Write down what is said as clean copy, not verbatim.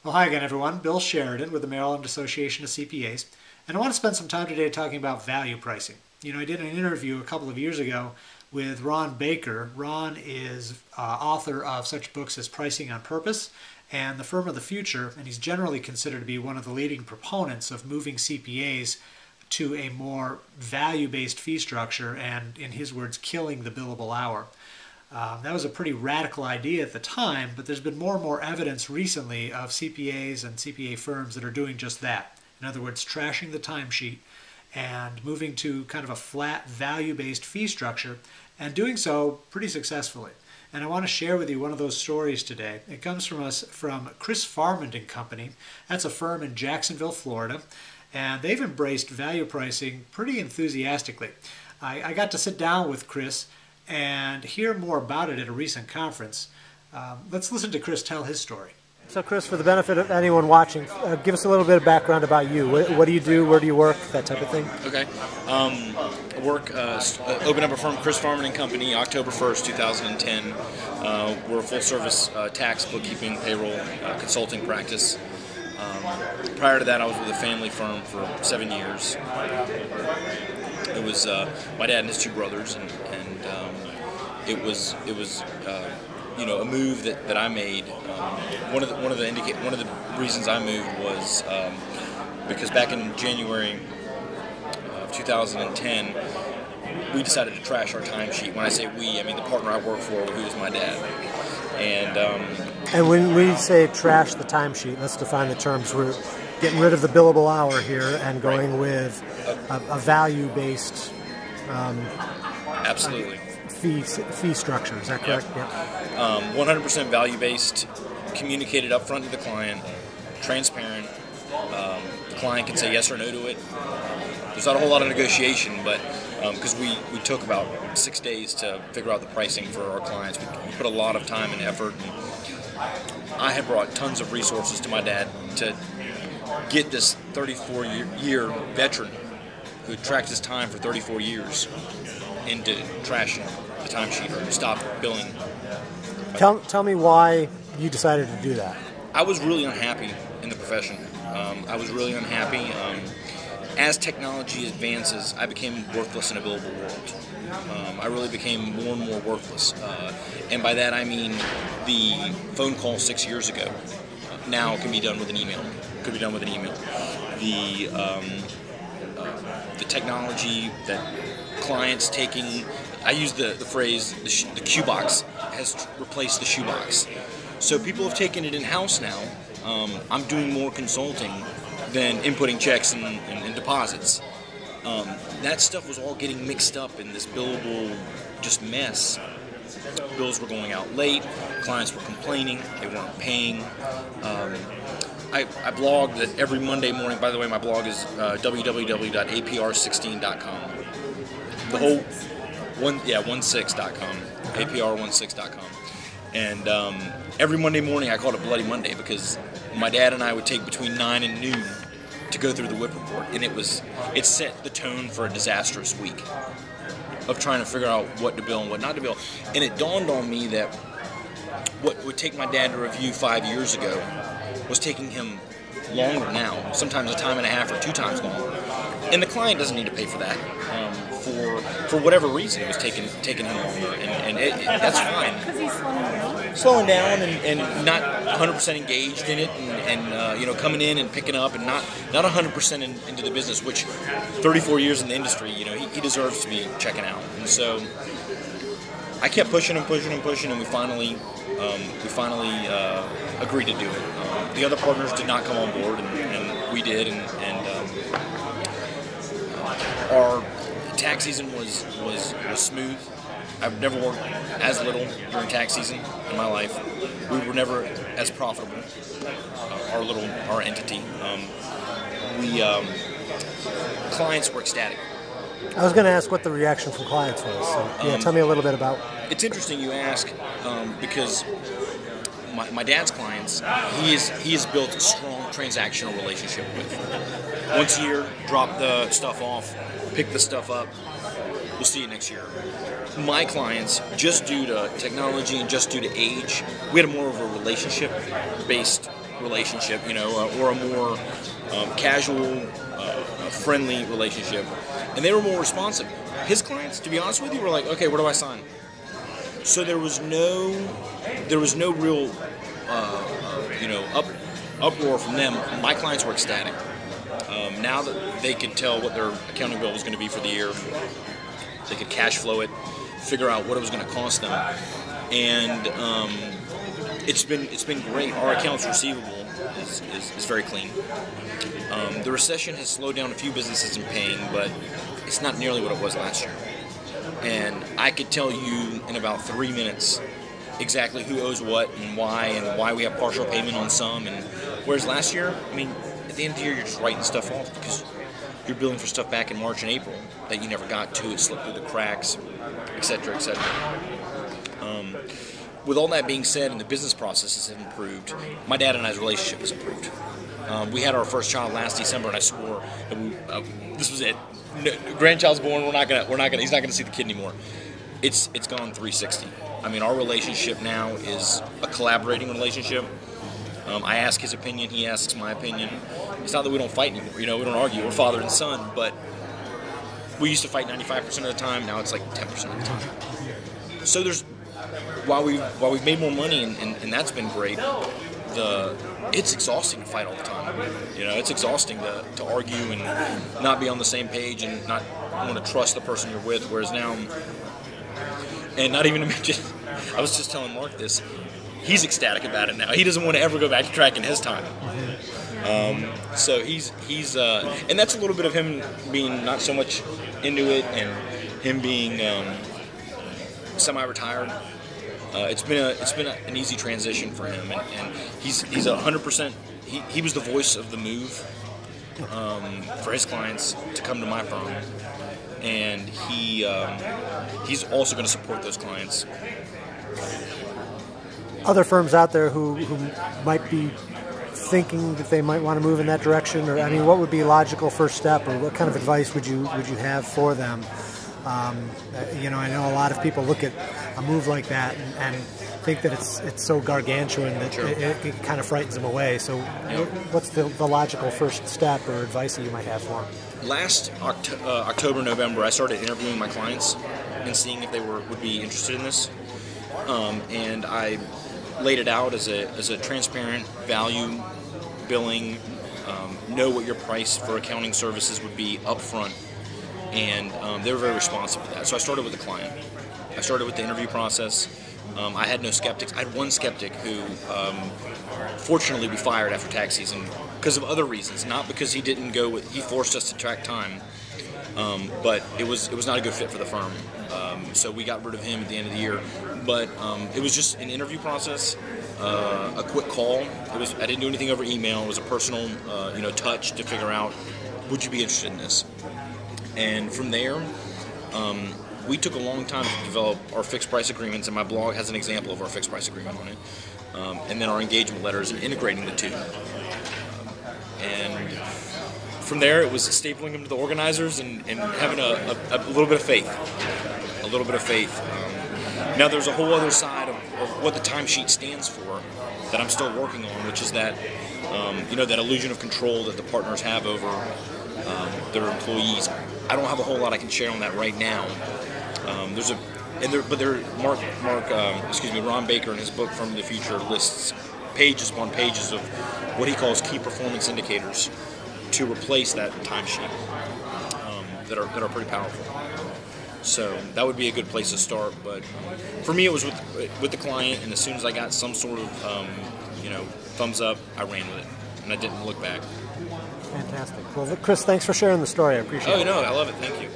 Well, hi again, everyone. Bill Sheridan with the Maryland Association of CPAs, and I want to spend some time today talking about value pricing. I did an interview a couple of years ago with Ron Baker. Ron is author of such books as Pricing on Purpose and The Firm of the Future, and he's generally considered to be one of the leading proponents of moving CPAs to a more value-based fee structure and, in his words, killing the billable hour. That was a pretty radical idea at the time, but there's been more and more evidence recently of CPAs and CPA firms that are doing just that. In other words, trashing the timesheet and moving to kind of a flat value-based fee structure, and doing so pretty successfully. And I want to share with you one of those stories today. It comes from Chris Farmand and Company. That's a firm in Jacksonville, Florida, and they've embraced value pricing pretty enthusiastically. I got to sit down with Chris and hear more about it at a recent conference. Let's listen to Chris tell his story. So Chris, for the benefit of anyone watching, give us a little bit of background about you. What do you do? Where do you work? That type of thing. Okay. I work, opened up a firm, Chris Farmand and Company, October 1st, 2010. We're a full-service tax, bookkeeping, payroll, consulting practice. Prior to that, I was with a family firm for 7 years. It was my dad and his two brothers, and it was a move that I made. One of the reasons I moved was because back in January of 2010, we decided to trash our timesheet. When I say we, I mean the partner I work for, who is my dad. And when we say trash the timesheet, let's define the terms. We're getting rid of the billable hour here and going with a value-based absolutely fee structure. Is that correct? Yep. 100% value-based, communicated upfront to the client, transparent. The client can say yes or no to it. There's not a whole lot of negotiation, but because we took about 6 days to figure out the pricing for our clients, we put a lot of time and effort. And I had brought tons of resources to my dad to get this 34-year veteran who had tracked his time for 34 years into trashing the timesheet or stop billing. Tell me why you decided to do that. I was really unhappy in the profession. I was really unhappy. As technology advances, I became worthless in a billable world. I really became more and more worthless. And by that I mean the phone call 6 years ago now can be done with an email. Could be done with an email. The technology that clients taking, I use the phrase the cue box has replaced the shoebox. So people have taken it in-house now. I'm doing more consulting than inputting checks and deposits. That stuff was all getting mixed up in this billable just mess. Bills were going out late, clients were complaining, they weren't paying. I blog that every Monday morning. By the way, my blog is www.apr16.com. The whole 16.com, apr16.com. And every Monday morning I called it Bloody Monday because my dad and I would take between 9 and noon to go through the WIP report, and it set the tone for a disastrous week of trying to figure out what to bill and what not to bill. And it dawned on me that what would take my dad to review 5 years ago was taking him longer now, sometimes a time and a half or 2 times longer. And the client doesn't need to pay for that. For whatever reason, it was taking him longer, and that's fine. Because he's slowing down and not 100% engaged in it, and coming in and picking up and not 100% into the business, which 34 years in the industry, he deserves to be checking out. And so I kept pushing and we finally agreed to do it. The other partners did not come on board, and we did, and our tax season was smooth. I've never worked as little during tax season in my life. We were never as profitable. Our entity. Clients were ecstatic. I was going to ask what the reaction from clients was. So, tell me a little bit about. It's interesting you ask because my dad's clients, he has built a strong transactional relationship with. Once a year, drop the stuff off, pick the stuff up. We'll see you next year. My clients, just due to technology and just due to age, we had more of a relationship-based relationship, or a more casual, friendly relationship, and they were more responsive. His clients, to be honest with you, were like, okay, where do I sign? So there was no real uproar from them. My clients were ecstatic. Now that they could tell what their accounting bill was going to be for the year, they could cash flow it, figure out what it was going to cost them, and it's been great. Our accounts receivable is very clean. The recession has slowed down a few businesses in paying, but it's not nearly what it was last year. And I could tell you in about 3 minutes exactly who owes what and why we have partial payment on some. And whereas last year, I mean, at the end of the year, you're just writing stuff off because you're billing for stuff back in March and April that you never got to. It slipped through the cracks, et cetera, et cetera. With all that being said, and the business processes have improved, my dad and I's relationship has improved. We had our first child last December, and I swore that this was it. No, grandchild's born. He's not gonna see the kid anymore. It's gone 360. I mean, our relationship now is a collaborating relationship. I ask his opinion, he asks my opinion. It's not that we don't fight anymore. We don't argue. We're father and son, but we used to fight 95% of the time. Now it's like 10% of the time. So while we've made more money and that's been great, it's exhausting to fight all the time. It's exhausting to argue and not be on the same page and not want to trust the person you're with. Whereas now, and not even to mention, I was just telling Mark this, he's ecstatic about it now. He doesn't want to ever go back to tracking his time. So he's and that's a little bit of him being not so much into it and him being semi-retired. It's been an easy transition for him, and he's 100%. He was the voice of the move for his clients to come to my firm, and he's also going to support those clients. Other firms out there who might be thinking that they might want to move in that direction, or I mean, what would be a logical first step, or what kind of advice would you have for them? I know a lot of people look at a move like that and think that it's so gargantuan that Sure. it kind of frightens them away. So, what's the logical first step or advice that you might have for them? Last October, November, I started interviewing my clients and seeing if they would be interested in this, and I laid it out as a transparent value billing. Know what your price for accounting services would be up front. And they were very responsive to that. So I started with the client. I started with the interview process. I had no skeptics. I had one skeptic who, fortunately, we fired after tax season because of other reasons, not because he didn't go with. He forced us to track time, but it was not a good fit for the firm. So we got rid of him at the end of the year. But it was just an interview process, a quick call. I didn't do anything over email. It was a personal, touch to figure out, would you be interested in this? And from there, we took a long time to develop our fixed price agreements, and my blog has an example of our fixed price agreement on it. And then our engagement letters and integrating the two. And from there, it was stapling them to the organizers and having a little bit of faith. A little bit of faith. Now, there's a whole other side of what the timesheet stands for that I'm still working on, which is that, that illusion of control that the partners have over their employees. I don't have a whole lot I can share on that right now. Ron Baker in his book From the Future lists pages upon pages of what he calls key performance indicators to replace that timesheet that are pretty powerful. So that would be a good place to start. But for me, it was with the client, and as soon as I got some sort of thumbs up, I ran with it, and I didn't look back. Fantastic. Well, Chris, thanks for sharing the story. I appreciate it. Oh, no, I love it. Thank you.